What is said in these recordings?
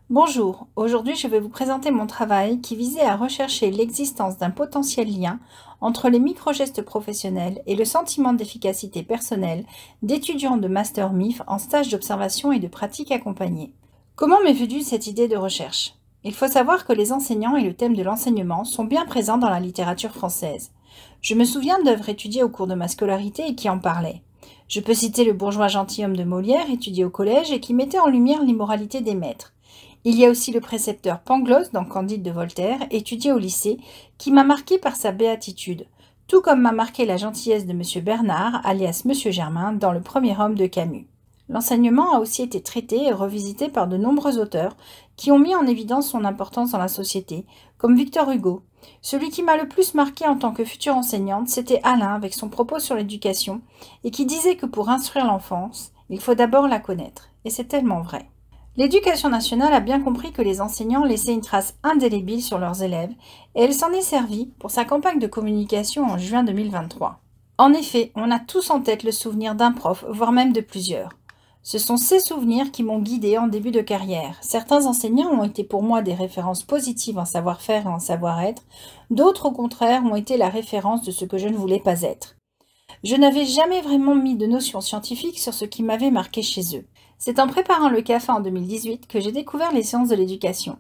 Bonjour, aujourd'hui je vais vous présenter mon travail qui visait à rechercher l'existence d'un potentiel lien entre les microgestes professionnels et le sentiment d'efficacité personnelle d'étudiants de Master MIF en stage d'observation et de pratique accompagnée. Comment m'est venue cette idée de recherche? Il faut savoir que les enseignants et le thème de l'enseignement sont bien présents dans la littérature française. Je me souviens d'œuvres étudiées au cours de ma scolarité et qui en parlaient. Je peux citer Le bourgeois gentilhomme de Molière, étudié au collège et qui mettait en lumière l'immoralité des maîtres. Il y a aussi le précepteur Pangloss dans Candide de Voltaire, étudié au lycée, qui m'a marqué par sa béatitude, tout comme m'a marqué la gentillesse de M. Bernard, alias M. Germain, dans Le premier homme de Camus. L'enseignement a aussi été traité et revisité par de nombreux auteurs qui ont mis en évidence son importance dans la société, comme Victor Hugo. Celui qui m'a le plus marqué en tant que future enseignante, c'était Alain avec son propos sur l'éducation, et qui disait que pour instruire l'enfance, il faut d'abord la connaître. Et c'est tellement vrai. L'éducation nationale a bien compris que les enseignants laissaient une trace indélébile sur leurs élèves et elle s'en est servie pour sa campagne de communication en juin 2023. En effet, on a tous en tête le souvenir d'un prof, voire même de plusieurs. Ce sont ces souvenirs qui m'ont guidée en début de carrière. Certains enseignants ont été pour moi des références positives en savoir-faire et en savoir-être, d'autres au contraire ont été la référence de ce que je ne voulais pas être. Je n'avais jamais vraiment mis de notions scientifiques sur ce qui m'avait marqué chez eux. C'est en préparant le CAFA en 2018 que j'ai découvert les sciences de l'éducation.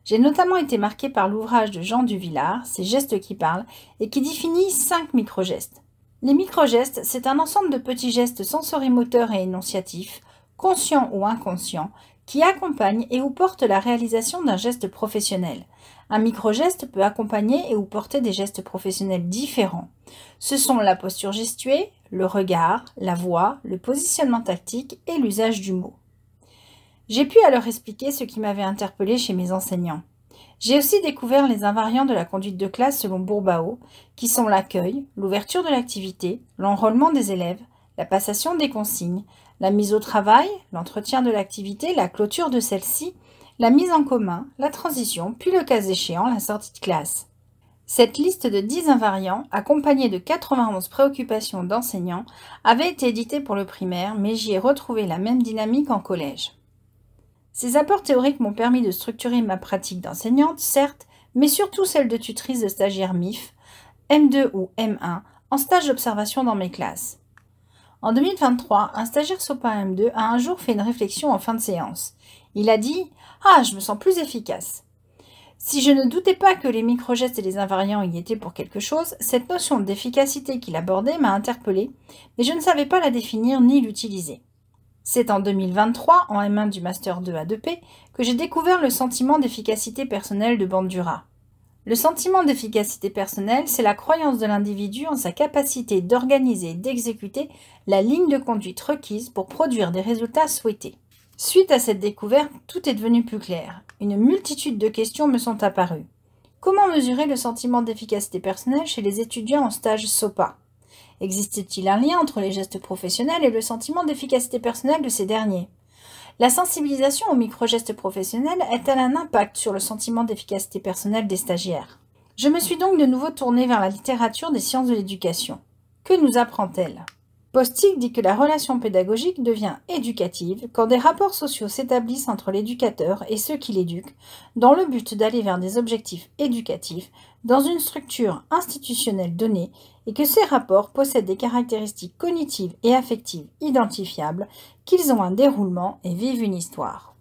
J'ai notamment été marquée par l'ouvrage de Jean Duvillard, Ces gestes qui parlent, et qui définit 5 microgestes. Les microgestes, c'est un ensemble de petits gestes sensorimoteurs et énonciatifs, conscients ou inconscients, qui accompagnent et ou portent la réalisation d'un geste professionnel. Un microgeste peut accompagner et ou porter des gestes professionnels différents. Ce sont la posture gestuée, le regard, la voix, le positionnement tactique et l'usage du mot. J'ai pu alors expliquer ce qui m'avait interpellé chez mes enseignants. J'ai aussi découvert les invariants de la conduite de classe selon Bourbao, qui sont l'accueil, l'ouverture de l'activité, l'enrôlement des élèves, la passation des consignes, la mise au travail, l'entretien de l'activité, la clôture de celle-ci, la mise en commun, la transition, puis le cas échéant, la sortie de classe. Cette liste de 10 invariants, accompagnée de 91 préoccupations d'enseignants, avait été éditée pour le primaire, mais j'y ai retrouvé la même dynamique en collège. Ces apports théoriques m'ont permis de structurer ma pratique d'enseignante, certes, mais surtout celle de tutrice de stagiaire MIF, M2 ou M1, en stage d'observation dans mes classes. En 2023, un stagiaire SOPA M2 a un jour fait une réflexion en fin de séance. Il a dit « Ah, je me sens plus efficace ». Si je ne doutais pas que les microgestes et les invariants y étaient pour quelque chose, cette notion d'efficacité qu'il abordait m'a interpellée, mais je ne savais pas la définir ni l'utiliser. C'est en 2023, en M1 du Master 2 A2P, que j'ai découvert le sentiment d'efficacité personnelle de Bandura. Le sentiment d'efficacité personnelle, c'est la croyance de l'individu en sa capacité d'organiser et d'exécuter la ligne de conduite requise pour produire des résultats souhaités. Suite à cette découverte, tout est devenu plus clair. Une multitude de questions me sont apparues. Comment mesurer le sentiment d'efficacité personnelle chez les étudiants en stage SOPA? Existe-t-il un lien entre les gestes professionnels et le sentiment d'efficacité personnelle de ces derniers? La sensibilisation aux micro-gestes professionnels a-t-elle un impact sur le sentiment d'efficacité personnelle des stagiaires? Je me suis donc de nouveau tournée vers la littérature des sciences de l'éducation. Que nous apprend-elle? Postic dit que la relation pédagogique devient éducative quand des rapports sociaux s'établissent entre l'éducateur et ceux qui l'éduquent, dans le but d'aller vers des objectifs éducatifs dans une structure institutionnelle donnée et que ces rapports possèdent des caractéristiques cognitives et affectives identifiables, qu'ils ont un déroulement et vivent une histoire.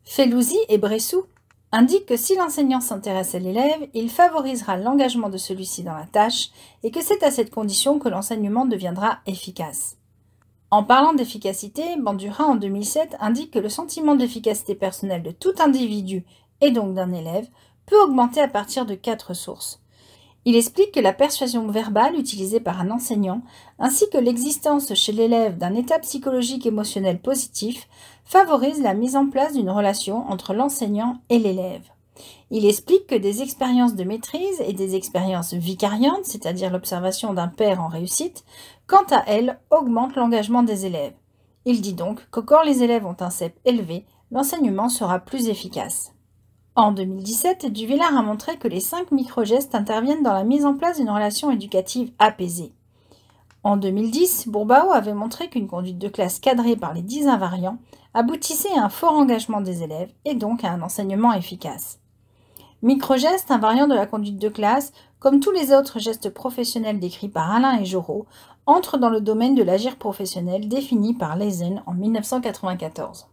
Felouzzi et Bressou indiquent que si l'enseignant s'intéresse à l'élève, il favorisera l'engagement de celui-ci dans la tâche et que c'est à cette condition que l'enseignement deviendra efficace. En parlant d'efficacité, Bandura en 2007 indique que le sentiment d'efficacité personnelle de tout individu et donc d'un élève peut augmenter à partir de 4 sources. Il explique que la persuasion verbale utilisée par un enseignant, ainsi que l'existence chez l'élève d'un état psychologique émotionnel positif, favorise la mise en place d'une relation entre l'enseignant et l'élève. Il explique que des expériences de maîtrise et des expériences vicariantes, c'est-à-dire l'observation d'un père en réussite, quant à elles, augmentent l'engagement des élèves. Il dit donc que quand les élèves ont un CEP élevé, l'enseignement sera plus efficace. En 2017, Duvillard a montré que les 5 microgestes interviennent dans la mise en place d'une relation éducative apaisée. En 2010, Bourbao avait montré qu'une conduite de classe cadrée par les 10 invariants aboutissait à un fort engagement des élèves et donc à un enseignement efficace. Microgeste, invariant de la conduite de classe, comme tous les autres gestes professionnels décrits par Alain et Jorot, entre dans le domaine de l'agir professionnel défini par Leisen en 1994.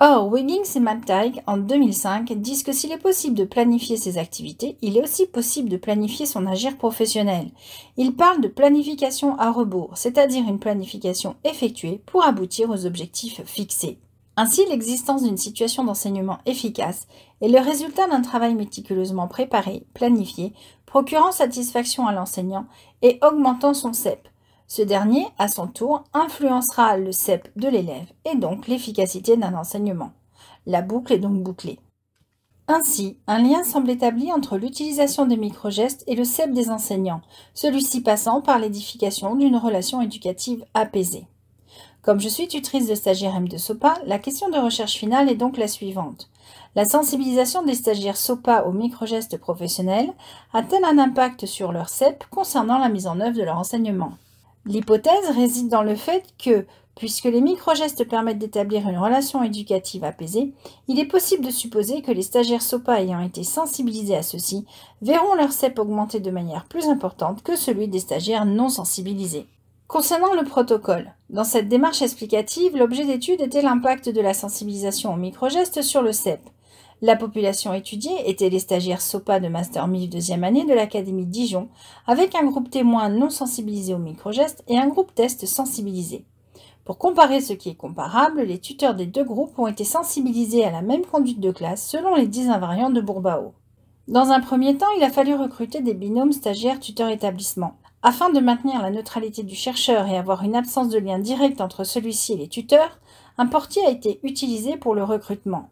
Or, Wiggins et McTighe, en 2005, disent que s'il est possible de planifier ses activités, il est aussi possible de planifier son agir professionnel. Ils parlent de planification à rebours, c'est-à-dire une planification effectuée pour aboutir aux objectifs fixés. Ainsi, l'existence d'une situation d'enseignement efficace est le résultat d'un travail méticuleusement préparé, planifié, procurant satisfaction à l'enseignant et augmentant son CEP. Ce dernier, à son tour, influencera le CEP de l'élève et donc l'efficacité d'un enseignement. La boucle est donc bouclée. Ainsi, un lien semble établi entre l'utilisation des microgestes et le CEP des enseignants, celui-ci passant par l'édification d'une relation éducative apaisée. Comme je suis tutrice de stagiaires M2 SOPA, la question de recherche finale est donc la suivante. La sensibilisation des stagiaires SOPA aux microgestes professionnels a-t-elle un impact sur leur CEP concernant la mise en œuvre de leur enseignement ? L'hypothèse réside dans le fait que, puisque les microgestes permettent d'établir une relation éducative apaisée, il est possible de supposer que les stagiaires SOPA ayant été sensibilisés à ceux-ci verront leur CEP augmenter de manière plus importante que celui des stagiaires non sensibilisés. Concernant le protocole, dans cette démarche explicative, l'objet d'étude était l'impact de la sensibilisation aux microgestes sur le CEP. La population étudiée était les stagiaires SOPA de Master MIF 2e année de l'Académie de Dijon, avec un groupe témoin non sensibilisé aux microgestes et un groupe test sensibilisé. Pour comparer ce qui est comparable, les tuteurs des deux groupes ont été sensibilisés à la même conduite de classe selon les 10 invariants de Bourbao. Dans un premier temps, il a fallu recruter des binômes stagiaires-tuteurs-établissement. Afin de maintenir la neutralité du chercheur et avoir une absence de lien direct entre celui-ci et les tuteurs, un portier a été utilisé pour le recrutement.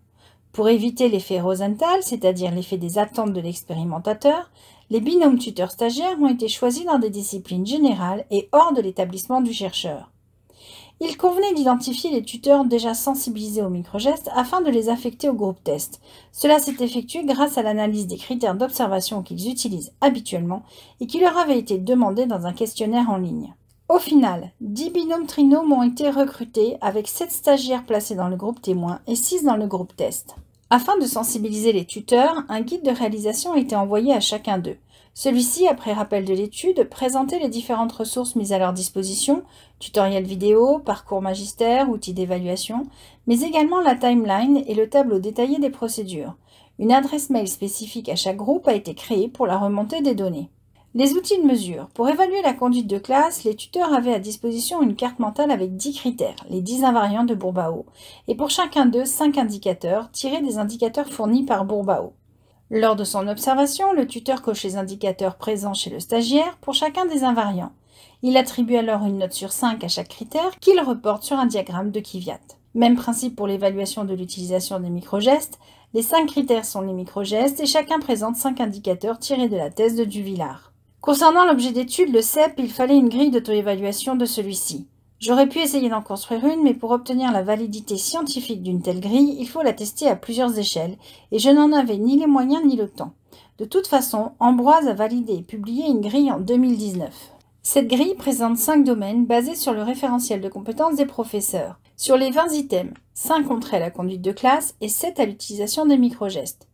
Pour éviter l'effet Rosenthal, c'est-à-dire l'effet des attentes de l'expérimentateur, les binômes tuteurs-stagiaires ont été choisis dans des disciplines générales et hors de l'établissement du chercheur. Il convenait d'identifier les tuteurs déjà sensibilisés aux microgestes afin de les affecter au groupe test. Cela s'est effectué grâce à l'analyse des critères d'observation qu'ils utilisent habituellement et qui leur avaient été demandés dans un questionnaire en ligne. Au final, 10 binômes trinômes ont été recrutés avec 7 stagiaires placés dans le groupe témoin et 6 dans le groupe test. Afin de sensibiliser les tuteurs, un guide de réalisation a été envoyé à chacun d'eux. Celui-ci, après rappel de l'étude, présentait les différentes ressources mises à leur disposition, tutoriels vidéo, parcours magistère, outils d'évaluation, mais également la timeline et le tableau détaillé des procédures. Une adresse mail spécifique à chaque groupe a été créée pour la remontée des données. Les outils de mesure. Pour évaluer la conduite de classe, les tuteurs avaient à disposition une carte mentale avec 10 critères, les 10 invariants de Bourbao, et pour chacun d'eux, 5 indicateurs, tirés des indicateurs fournis par Bourbao. Lors de son observation, le tuteur coche les indicateurs présents chez le stagiaire pour chacun des invariants. Il attribue alors une note sur 5 à chaque critère qu'il reporte sur un diagramme de Kvyat. Même principe pour l'évaluation de l'utilisation des microgestes. Les 5 critères sont les microgestes et chacun présente 5 indicateurs tirés de la thèse de Duvillard. Concernant l'objet d'étude, le CEP, il fallait une grille d'auto-évaluation de celui-ci. J'aurais pu essayer d'en construire une, mais pour obtenir la validité scientifique d'une telle grille, il faut la tester à plusieurs échelles, et je n'en avais ni les moyens ni le temps. De toute façon, Ambroise a validé et publié une grille en 2019. Cette grille présente 5 domaines basés sur le référentiel de compétences des professeurs. Sur les 20 items, 5 ont trait à la conduite de classe et 7 à l'utilisation des microgestes.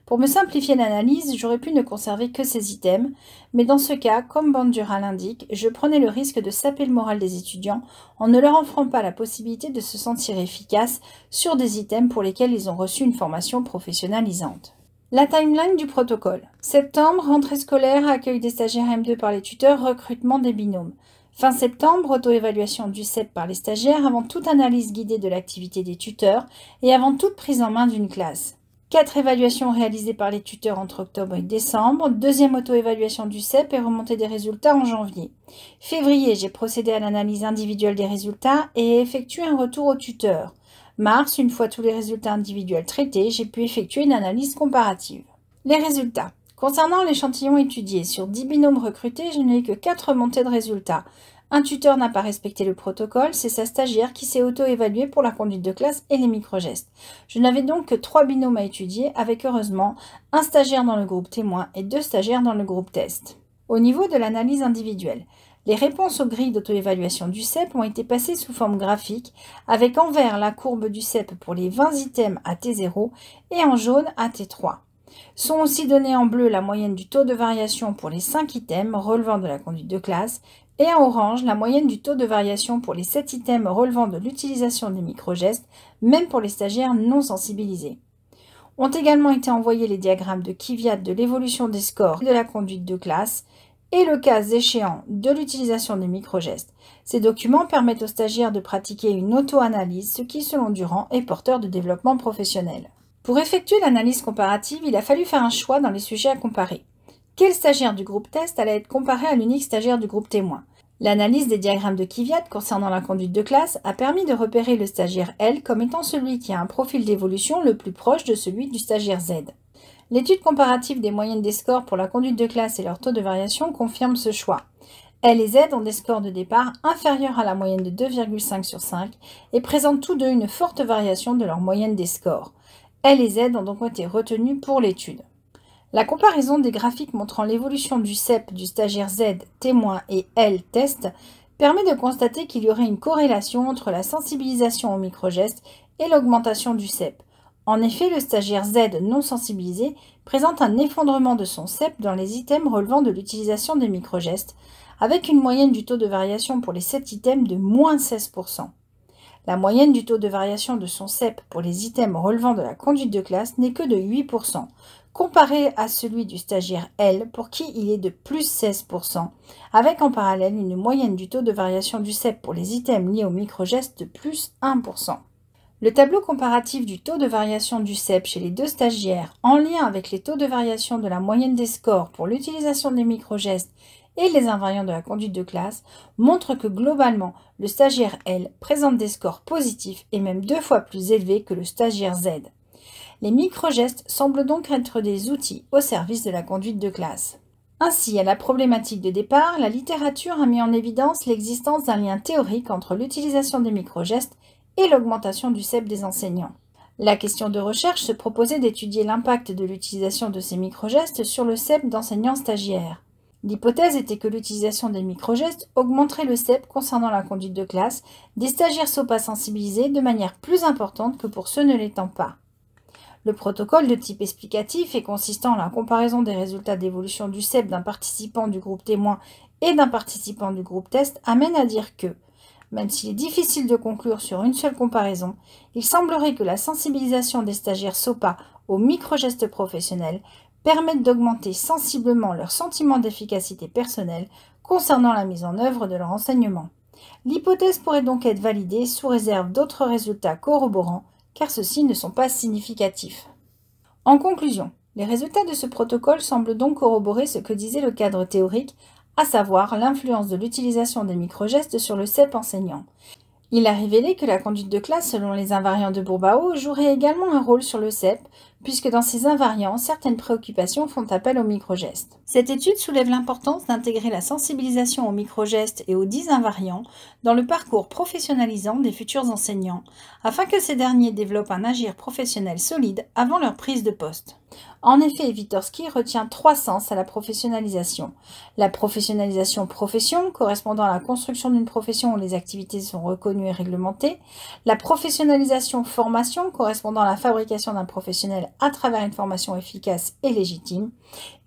Pour me simplifier l'analyse, j'aurais pu ne conserver que ces items, mais dans ce cas, comme Bandura l'indique, je prenais le risque de saper le moral des étudiants en ne leur offrant pas la possibilité de se sentir efficaces sur des items pour lesquels ils ont reçu une formation professionnalisante. La timeline du protocole. Septembre, rentrée scolaire, accueil des stagiaires M2 par les tuteurs, recrutement des binômes. Fin septembre, auto-évaluation du CEP par les stagiaires avant toute analyse guidée de l'activité des tuteurs et avant toute prise en main d'une classe. 4 évaluations réalisées par les tuteurs entre octobre et décembre, deuxième auto-évaluation du CEP et remontée des résultats en janvier. Février, j'ai procédé à l'analyse individuelle des résultats et effectué un retour au tuteur. Mars, une fois tous les résultats individuels traités, j'ai pu effectuer une analyse comparative. Les résultats. Concernant l'échantillon étudié, sur 10 binômes recrutés, je n'ai eu que 4 remontées de résultats. Un tuteur n'a pas respecté le protocole, c'est sa stagiaire qui s'est auto-évaluée pour la conduite de classe et les microgestes. Je n'avais donc que 3 binômes à étudier, avec heureusement un stagiaire dans le groupe témoin et 2 stagiaires dans le groupe test. Au niveau de l'analyse individuelle, Les réponses aux grilles d'auto-évaluation du CEP ont été passées sous forme graphique, avec en vert la courbe du CEP pour les 20 items à T0 et en jaune à T3. Sont aussi donnés en bleu la moyenne du taux de variation pour les 5 items relevant de la conduite de classe et en orange la moyenne du taux de variation pour les 7 items relevant de l'utilisation des microgestes, même pour les stagiaires non sensibilisés. Ont également été envoyés les diagrammes de Kvyat de l'évolution des scores de la conduite de classe et le cas échéant de l'utilisation des microgestes. Ces documents permettent aux stagiaires de pratiquer une auto-analyse, ce qui, selon Durand, est porteur de développement professionnel. Pour effectuer l'analyse comparative, il a fallu faire un choix dans les sujets à comparer. Quel stagiaire du groupe test allait être comparé à l'unique stagiaire du groupe témoin? L'analyse des diagrammes de Kvyat concernant la conduite de classe a permis de repérer le stagiaire L comme étant celui qui a un profil d'évolution le plus proche de celui du stagiaire Z. L'étude comparative des moyennes des scores pour la conduite de classe et leur taux de variation confirme ce choix. L et Z ont des scores de départ inférieurs à la moyenne de 2,5 sur 5 et présentent tous deux une forte variation de leur moyenne des scores. L et Z ont donc été retenus pour l'étude. La comparaison des graphiques montrant l'évolution du CEP du stagiaire Z, témoin et L, test, permet de constater qu'il y aurait une corrélation entre la sensibilisation aux microgestes et l'augmentation du CEP. En effet, le stagiaire Z non sensibilisé présente un effondrement de son CEP dans les items relevant de l'utilisation des microgestes, avec une moyenne du taux de variation pour les 7 items de moins 16%. La moyenne du taux de variation de son CEP pour les items relevant de la conduite de classe n'est que de 8%, comparé à celui du stagiaire L pour qui il est de plus 16%, avec en parallèle une moyenne du taux de variation du CEP pour les items liés au microgestes de plus 1%. Le tableau comparatif du taux de variation du CEP chez les deux stagiaires en lien avec les taux de variation de la moyenne des scores pour l'utilisation des microgestes et les invariants de la conduite de classe montre que globalement, le stagiaire L présente des scores positifs et même 2 fois plus élevés que le stagiaire Z. Les microgestes semblent donc être des outils au service de la conduite de classe. Ainsi, à la problématique de départ, la littérature a mis en évidence l'existence d'un lien théorique entre l'utilisation des microgestes et l'augmentation du CEP des enseignants. La question de recherche se proposait d'étudier l'impact de l'utilisation de ces microgestes sur le CEP d'enseignants stagiaires. L'hypothèse était que l'utilisation des microgestes augmenterait le CEP concernant la conduite de classe des stagiaires SOPA sensibilisés de manière plus importante que pour ceux ne l'étant pas. Le protocole de type explicatif et consistant en la comparaison des résultats d'évolution du CEP d'un participant du groupe témoin et d'un participant du groupe test amène à dire que, même s'il est difficile de conclure sur une seule comparaison, il semblerait que la sensibilisation des stagiaires SOPA aux microgestes professionnels permette d'augmenter sensiblement leur sentiment d'efficacité personnelle concernant la mise en œuvre de leur enseignement. L'hypothèse pourrait donc être validée sous réserve d'autres résultats corroborants, car ceux-ci ne sont pas significatifs. En conclusion, les résultats de ce protocole semblent donc corroborer ce que disait le cadre théorique, à savoir l'influence de l'utilisation des microgestes sur le CEP enseignant. Il a révélé que la conduite de classe selon les invariants de Bourbao jouerait également un rôle sur le CEP, puisque dans ces invariants, certaines préoccupations font appel aux microgestes. Cette étude soulève l'importance d'intégrer la sensibilisation aux microgestes et aux 10 invariants dans le parcours professionnalisant des futurs enseignants, afin que ces derniers développent un agir professionnel solide avant leur prise de poste. En effet, Vygotsky retient 3 sens à la professionnalisation. La professionnalisation profession, correspondant à la construction d'une profession où les activités sont reconnues et réglementées. La professionnalisation formation, correspondant à la fabrication d'un professionnel à travers une formation efficace et légitime.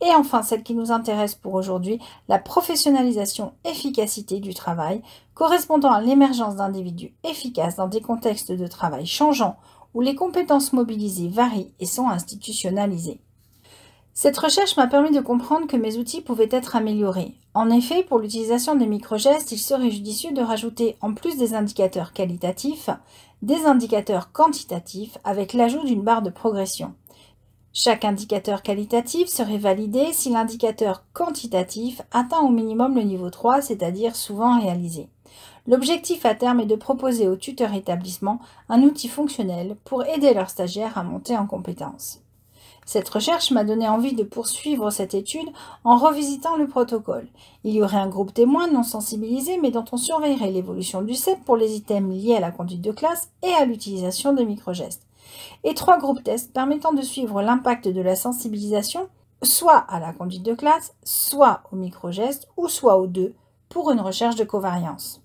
Et enfin, celle qui nous intéresse pour aujourd'hui, la professionnalisation efficacité du travail, correspondant à l'émergence d'individus efficaces dans des contextes de travail changeants, où les compétences mobilisées varient et sont institutionnalisées. Cette recherche m'a permis de comprendre que mes outils pouvaient être améliorés. En effet, pour l'utilisation des microgestes, il serait judicieux de rajouter, en plus des indicateurs qualitatifs, des indicateurs quantitatifs avec l'ajout d'une barre de progression. Chaque indicateur qualitatif serait validé si l'indicateur quantitatif atteint au minimum le niveau 3, c'est-à-dire souvent réalisé. L'objectif à terme est de proposer aux tuteurs établissements un outil fonctionnel pour aider leurs stagiaires à monter en compétences. Cette recherche m'a donné envie de poursuivre cette étude en revisitant le protocole. Il y aurait un groupe témoin non sensibilisé mais dont on surveillerait l'évolution du CEP pour les items liés à la conduite de classe et à l'utilisation des microgestes. Et 3 groupes tests permettant de suivre l'impact de la sensibilisation soit à la conduite de classe, soit aux microgestes ou soit aux deux, pour une recherche de covariance.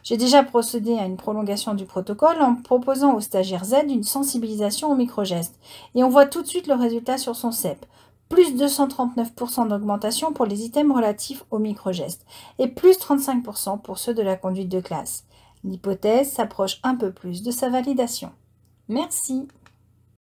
J'ai déjà procédé à une prolongation du protocole en proposant au stagiaire Z une sensibilisation au microgestes. Et on voit tout de suite le résultat sur son CEP. Plus 239% d'augmentation pour les items relatifs au microgestes et plus 35% pour ceux de la conduite de classe. L'hypothèse s'approche un peu plus de sa validation. Merci.